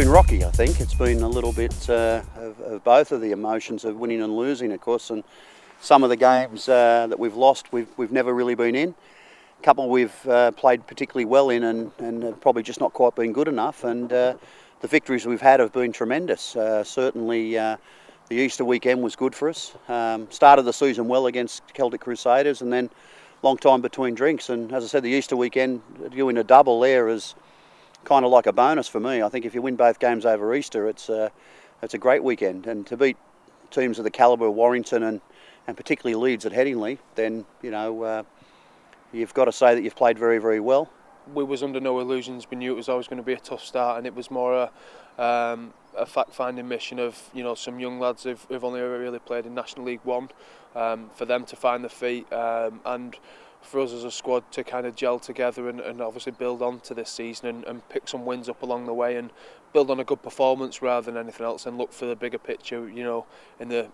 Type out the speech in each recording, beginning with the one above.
been rocky, I think. It's been a little bit of both of the emotions of winning and losing, of course. And some of the games that we've lost, we've never really been in. A couple we've played particularly well in and probably just not quite been good enough. And the victories we've had have been tremendous. Certainly the Easter weekend was good for us. Started the season well against Celtic Crusaders and then long time between drinks. And as I said, the Easter weekend, doing a double there is kind of like a bonus for me. I think if you win both games over Easter, it's a great weekend. And to beat teams of the calibre of Warrington and particularly Leeds at Headingley, then you've got to say that you've played very, very well. We was under no illusions. We knew it was always going to be a tough start, and it was more a fact-finding mission of some young lads who've only ever really played in National League One, for them to find their feet, and for us as a squad to kind of gel together and obviously build on to this season and pick some wins up along the way and build on a good performance rather than anything else and look for the bigger picture, in the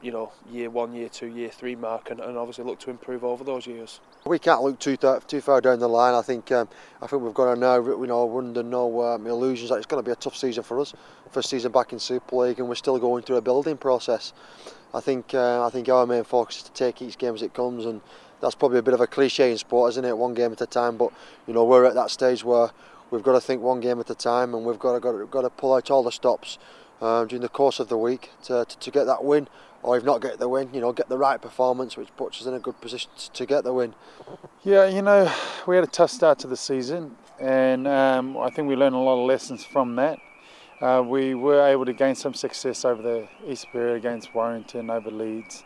year 1, year 2, year 3 mark and obviously look to improve over those years. We can't look too far down the line. I think we've got to know we're under no illusions that it's going to be a tough season for us. First season back in Super League, and we're still going through a building process. I think our main focus is to take each game as it comes, and that's probably a bit of a cliche in sport, isn't it? One game at a time. But we're at that stage where we've got to think one game at a time, and we've got to pull out all the stops during the course of the week to get that win. Or if not get the win, get the right performance, which puts us in a good position to get the win. Yeah, we had a tough start to the season, and I think we learned a lot of lessons from that. We were able to gain some success over the Easter period against Warrington, over Leeds,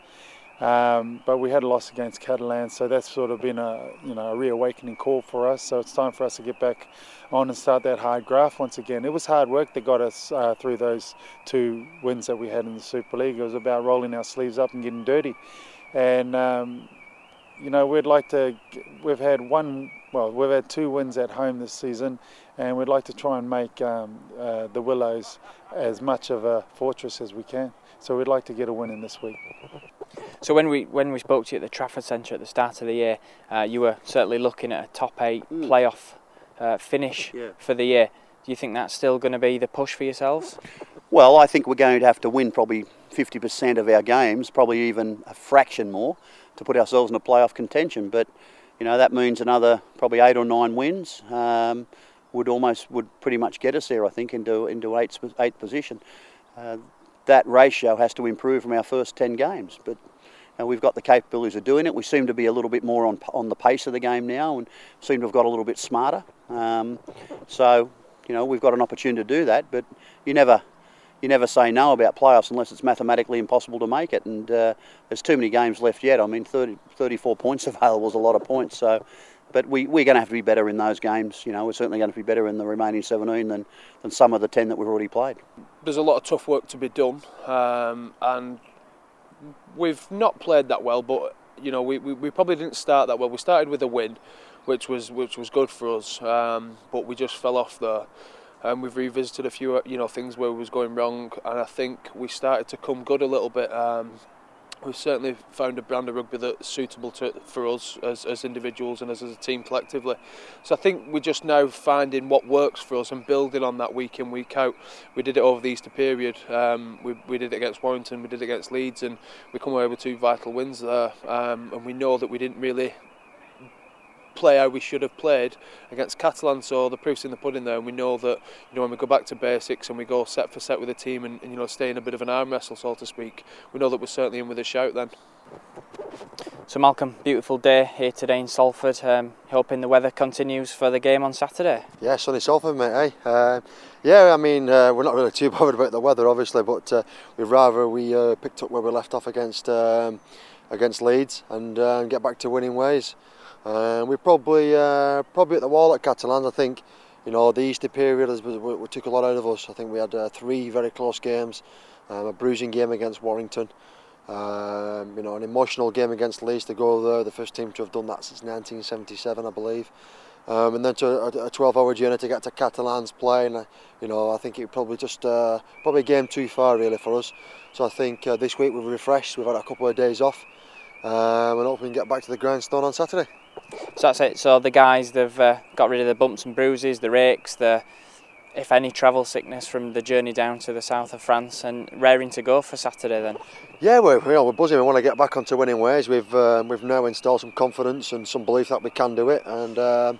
but we had a loss against Catalan, so that's sort of been a reawakening call for us. So it's time for us to get back on and start that hard graft once again. It was hard work that got us through those 2 wins that we had in the Super League. It was about rolling our sleeves up and getting dirty. And we've had 2 wins at home this season, and we'd like to try and make the Willows as much of a fortress as we can. So we'd like to get a win in this week. So when we spoke to you at the Trafford Centre at the start of the year, you were certainly looking at a top 8 playoff finish for the year. Do you think that's still going to be the push for yourselves? Well, I think we're going to have to win probably 50% of our games, probably even a fraction more, to put ourselves in a playoff contention. But that means another probably 8 or 9 wins would pretty much get us there, I think, into 8th position. That ratio has to improve from our first 10 games, but we've got the capabilities of doing it. We seem to be a little bit more on the pace of the game now, and seem to have got a little bit smarter. So we've got an opportunity to do that, but you never say no about playoffs unless it's mathematically impossible to make it. And there's too many games left yet. I mean, 34 points available is a lot of points. So, but we're going to have to be better in those games. We're certainly going to be better in the remaining 17 than some of the 10 that we've already played. There's a lot of tough work to be done, and we've not played that well. But we probably didn't start that well. We started with a win, which was good for us, but we just fell off there. We've revisited a few things where it was going wrong, and I think we started to come good a little bit. We've certainly found a brand of rugby that's suitable for us as individuals and as a team collectively. So I think we're just now finding what works for us and building on that week in, week out. We did it over the Easter period. We did it against Warrington, we did it against Leeds, and we come away with 2 vital wins there. And we know that we didn't really play how we should have played against Catalan, so the proof's in the pudding there, and we know that when we go back to basics and we go set for set with the team and stay in a bit of an arm wrestle, so to speak, we know that we're certainly in with a shout then. So Malcolm, beautiful day here today in Salford, hoping the weather continues for the game on Saturday. Yeah, sunny Salford, mate, eh? We're not really too bothered about the weather obviously, but we'd rather we picked up where we left off against Leeds and get back to winning ways. We're probably at the wall at Catalan. I think the Easter period we took a lot out of us. I think we had 3 very close games, a bruising game against Warrington, an emotional game against Leeds to go there. The first team to have done that since 1977, I believe, and then to a 12-hour journey to get to Catalan's play. And I think it probably just probably a game too far really for us. So I think this week we're refreshed. We've had a couple of days off, and hopefully we can get back to the grindstone on Saturday. So that's it. So the guys, they've got rid of the bumps and bruises, the rakes, the if any, travel sickness from the journey down to the south of France, and raring to go for Saturday then? Yeah, we're buzzing. We want to get back onto winning ways. We've now installed some confidence and some belief that we can do it, and the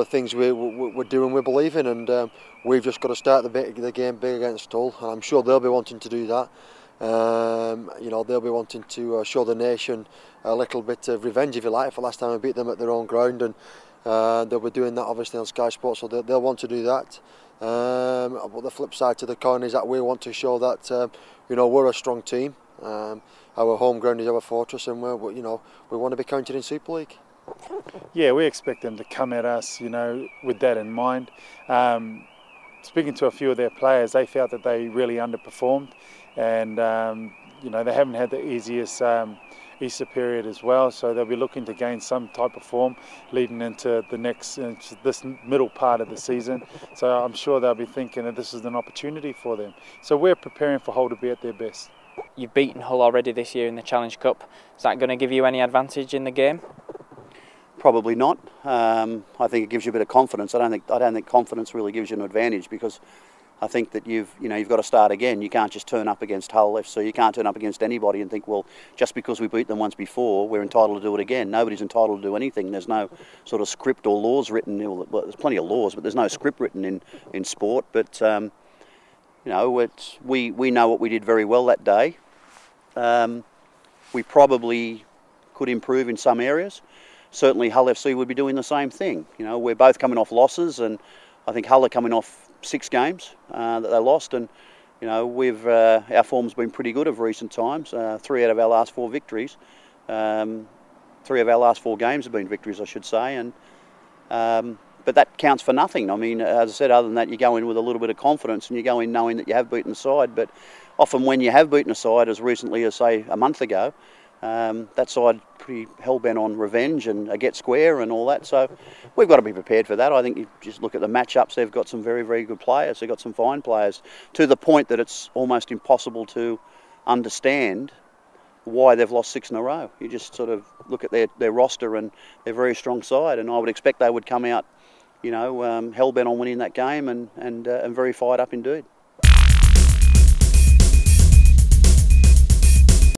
things we're doing, we believe in, and we've just got to start the game big against Hull, and I'm sure they'll be wanting to do that. They'll be wanting to show the nation a little bit of revenge, if you like, for last time we beat them at their own ground, and they'll be doing that obviously on Sky Sports, so they'll want to do that. But the flip side to the coin is that we want to show that we're a strong team. Our home ground is our fortress, and we want to be counted in Super League. Yeah, we expect them to come at us, with that in mind. Speaking to a few of their players, they felt that they really underperformed, and they haven't had the easiest Easter period as well, so they'll be looking to gain some type of form leading into this middle part of the season. So I'm sure they'll be thinking that this is an opportunity for them. So we're preparing for Hull to be at their best. You've beaten Hull already this year in the Challenge Cup. Is that going to give you any advantage in the game? Probably not. I think it gives you a bit of confidence. I don't think confidence really gives you an advantage, because I think that you've got to start again. You can't just turn up against Hull FC. You can't turn up against anybody and think, well, just because we beat them once before, we're entitled to do it again. Nobody's entitled to do anything. There's no sort of script or laws written. Well, there's plenty of laws, but there's no script written in sport. But we know what we did very well that day. We probably could improve in some areas. Certainly Hull FC would be doing the same thing. We're both coming off losses, and I think Hull are coming off 6 games that they lost, and our form's been pretty good of recent times. 3 out of our last 4 victories, 3 of our last 4 games have been victories, I should say, and but that counts for nothing. I mean, as I said, other than that, you go in with a little bit of confidence, and you go in knowing that you have beaten the side. But often when you have beaten a side, as recently as say a month ago, that side pretty hell-bent on revenge and a get square and all that. So we've got to be prepared for that. I think you just look at the matchups, they've got some very, very good players. They've got some fine players, to the point that it's almost impossible to understand why they've lost 6 in a row. You just sort of look at their roster, and they're a very strong side, and I would expect they would come out hell-bent on winning that game, and very fired up indeed.